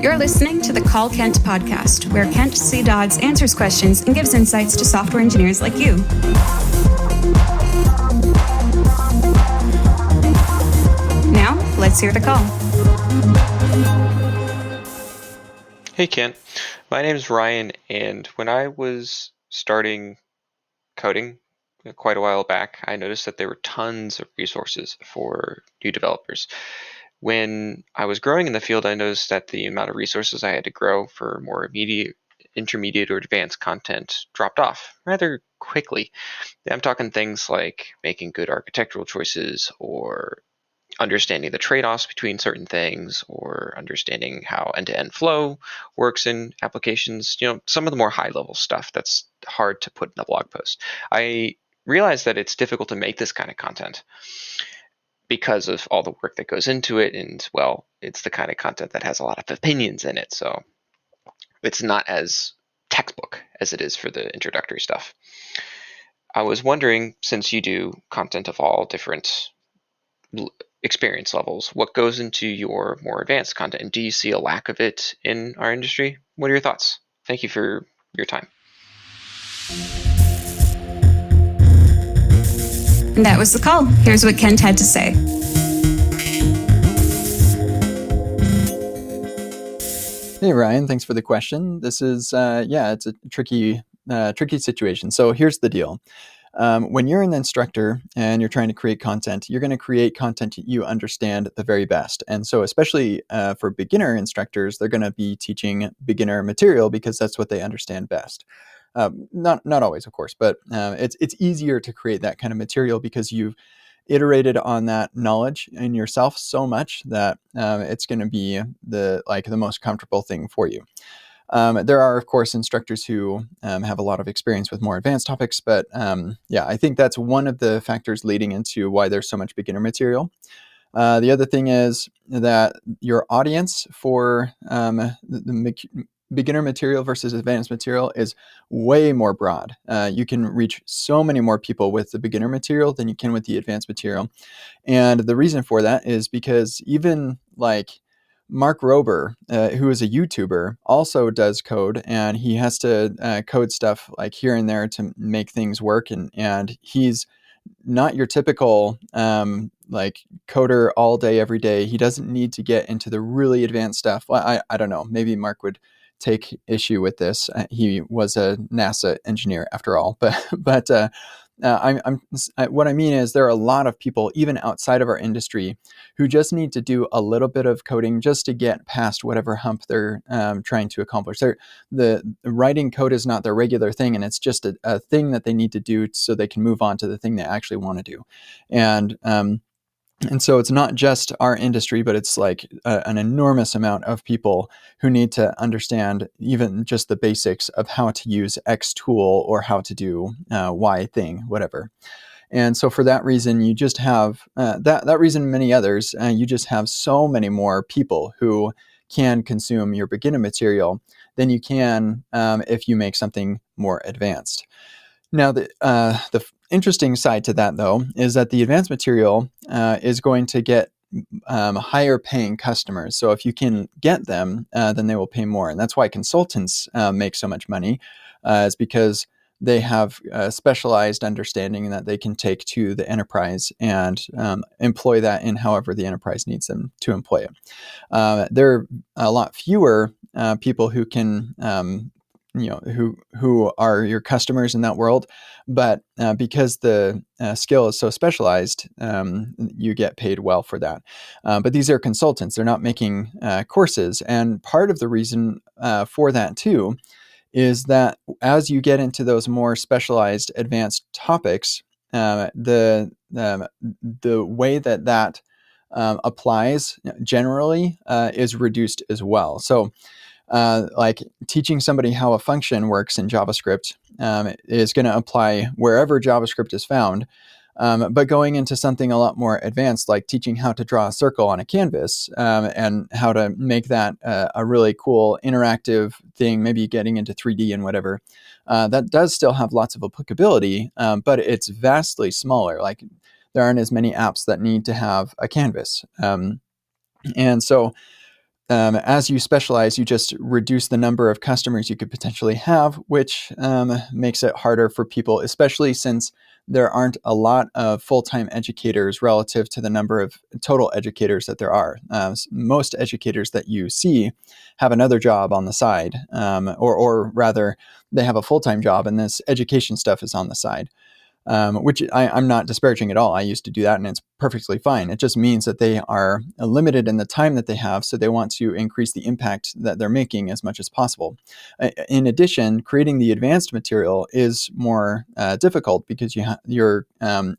You're listening to the Call Kent podcast, where Kent C. Dodds answers questions and gives insights to software engineers like you. Now, let's hear the call. Hey Kent, my name is Ryan, and when I was starting coding quite a while back, I noticed that there were tons of resources for new developers. When I was growing in the field, I noticed that the amount of resources I had to grow for more immediate, intermediate, or advanced content dropped off rather quickly. I'm talking things like making good architectural choices, or understanding the trade-offs between certain things, or understanding how end-to-end flow works in applications. Some of the more high-level stuff that's hard to put in a blog post. I realize that it's difficult to make this kind of content because of all the work that goes into it, and well, it's the kind of content that has a lot of opinions in it, so it's not as textbook as it is for the introductory stuff. I was wondering, since you do content of all different experience levels, what goes into your more advanced content, and do you see a lack of it in our industry? What are your thoughts? Thank you for your time. And that was the call. Here's what Kent had to say. Hey Ryan, thanks for the question. This is it's a tricky situation. So here's the deal. When you're an instructor and you're trying to create content, you're going to create content you understand the very best. And so especially for beginner instructors, they're going to be teaching beginner material because that's what they understand best. Not always, of course, but it's easier to create that kind of material because you've iterated on that knowledge in yourself so much that it's going to be the most comfortable thing for you. There are, of course, instructors who have a lot of experience with more advanced topics, but I think that's one of the factors leading into why there's so much beginner material. The other thing is that your audience for the beginner material versus advanced material is way more broad. You can reach so many more people with the beginner material than you can with the advanced material. And the reason for that is because even Mark Rober, who is a YouTuber, also does code, and he has to code stuff here and there to make things work. And he's not your typical coder all day, every day. He doesn't need to get into the really advanced stuff. Well, I don't know. Maybe Mark would take issue with this. He was a NASA engineer after all, but what I mean is there are a lot of people even outside of our industry who just need to do a little bit of coding just to get past whatever hump they're trying to accomplish. The writing code is not their regular thing, and it's just a thing that they need to do so they can move on to the thing they actually want to do. And so it's not just our industry, but it's an enormous amount of people who need to understand even just the basics of how to use X tool or how to do Y thing, whatever. And so for that reason, you just have that reason and many others, you just have so many more people who can consume your beginner material than you can if you make something more advanced. Now, the interesting side to that, though, is that the advanced material is going to get higher paying customers. So if you can get them, then they will pay more. And that's why consultants make so much money, is because they have a specialized understanding that they can take to the enterprise and employ that in however the enterprise needs them to employ it. There are a lot fewer people who can who are your customers in that world, but because the skill is so specialized, you get paid well for that. But these are consultants; they're not making courses, and part of the reason for that too is that as you get into those more specialized, advanced topics, the way that applies generally is reduced as well. So. Teaching somebody how a function works in JavaScript is going to apply wherever JavaScript is found. But going into something a lot more advanced, like teaching how to draw a circle on a canvas and how to make that a really cool interactive thing, maybe getting into 3D and whatever, that does still have lots of applicability, but it's vastly smaller. There aren't as many apps that need to have a canvas. And so as you specialize, you just reduce the number of customers you could potentially have, which makes it harder for people, especially since there aren't a lot of full-time educators relative to the number of total educators that there are. Most educators that you see have another job on the side, or rather, they have a full-time job, and this education stuff is on the side. Which I'm not disparaging at all. I used to do that, and it's perfectly fine. It just means that they are limited in the time that they have, so they want to increase the impact that they're making as much as possible. In addition, creating the advanced material is more difficult because your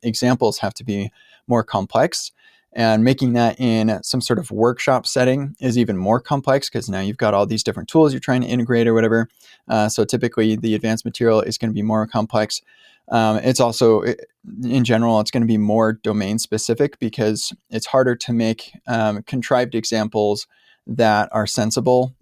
examples have to be more complex. And making that in some sort of workshop setting is even more complex because now you've got all these different tools you're trying to integrate or whatever. So typically the advanced material is going to be more complex. It's also, in general, it's going to be more domain specific because it's harder to make contrived examples that are sensible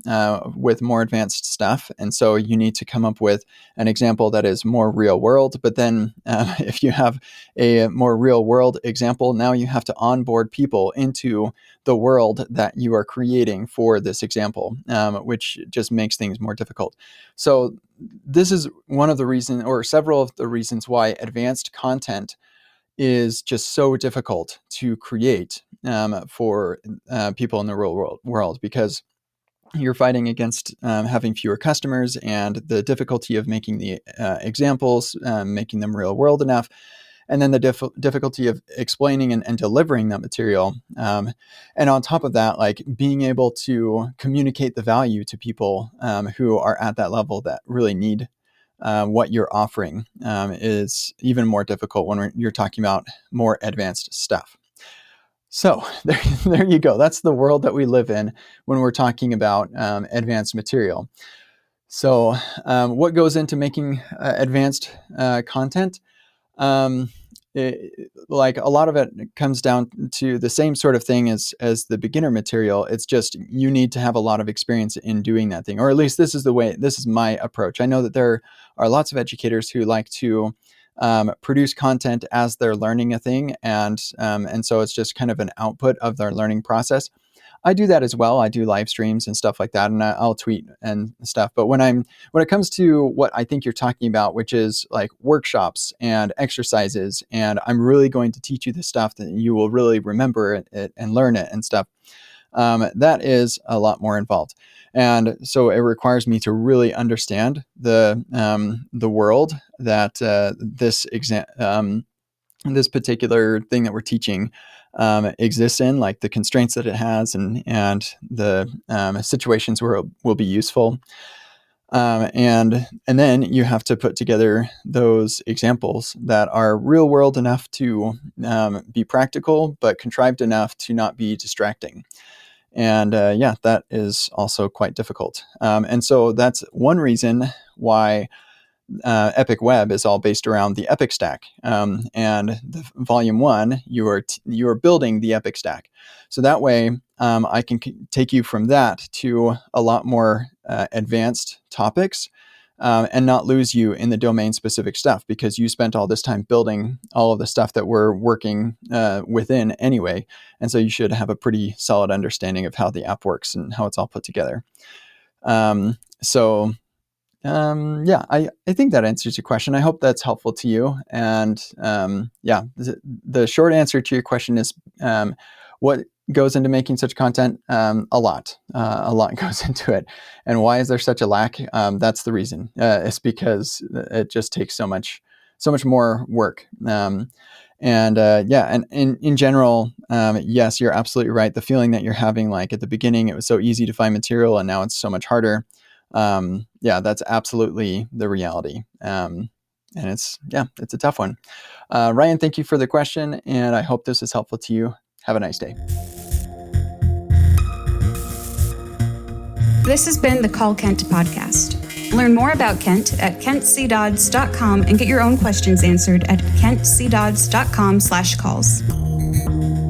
with more advanced stuff. And so you need to come up with an example that is more real world. But then if you have a more real world example, now you have to onboard people into the world that you are creating for this example, which just makes things more difficult. So this is one of the reasons, or several of the reasons, why advanced content is just so difficult to create for people in the real world, because you're fighting against having fewer customers and the difficulty of making the examples, making them real world enough, and then the difficulty of explaining and delivering that material. And on top of that, like being able to communicate the value to people who are at that level that really need what you're offering is even more difficult when you're talking about more advanced stuff. So there you go. That's the world that we live in when we're talking about advanced material. So what goes into making advanced content? Like a lot of it comes down to the same sort of thing as the beginner material. It's just you need to have a lot of experience in doing that thing, or at least this is my approach. I know that there are lots of educators who like to produce content as they're learning a thing, and so it's just kind of an output of their learning process. I do that as well. I do live streams and stuff like that, and I'll tweet and stuff. But when it comes to what I think you're talking about, which is like workshops and exercises, and I'm really going to teach you the stuff that you will really remember it and learn it and stuff, that is a lot more involved. And so it requires me to really understand the world that this particular thing that we're teaching exists in, like the constraints that it has, and the situations where it will be useful. And then you have to put together those examples that are real world enough to be practical, but contrived enough to not be distracting. And that is also quite difficult. And so that's one reason why Epic Web is all based around the Epic Stack. And the volume 1, you are building the Epic Stack. So that way, I can take you from that to a lot more advanced topics, and not lose you in the domain-specific stuff, because you spent all this time building all of the stuff that we're working within anyway. And so you should have a pretty solid understanding of how the app works and how it's all put together. I think that answers your question. I hope that's helpful to you. And the short answer to your question is, what goes into making such content? A lot goes into it. And why is there such a lack? That's the reason. It's because it just takes so much more work. And in general, yes, you're absolutely right. The feeling that you're having, like at the beginning, it was so easy to find material, and now it's so much harder. That's absolutely the reality. And it's a tough one. Ryan, thank you for the question, and I hope this is helpful to you. Have a nice day. This has been the Call Kent podcast. Learn more about Kent at kentcdodds.com and get your own questions answered at kentcdodds.com/calls.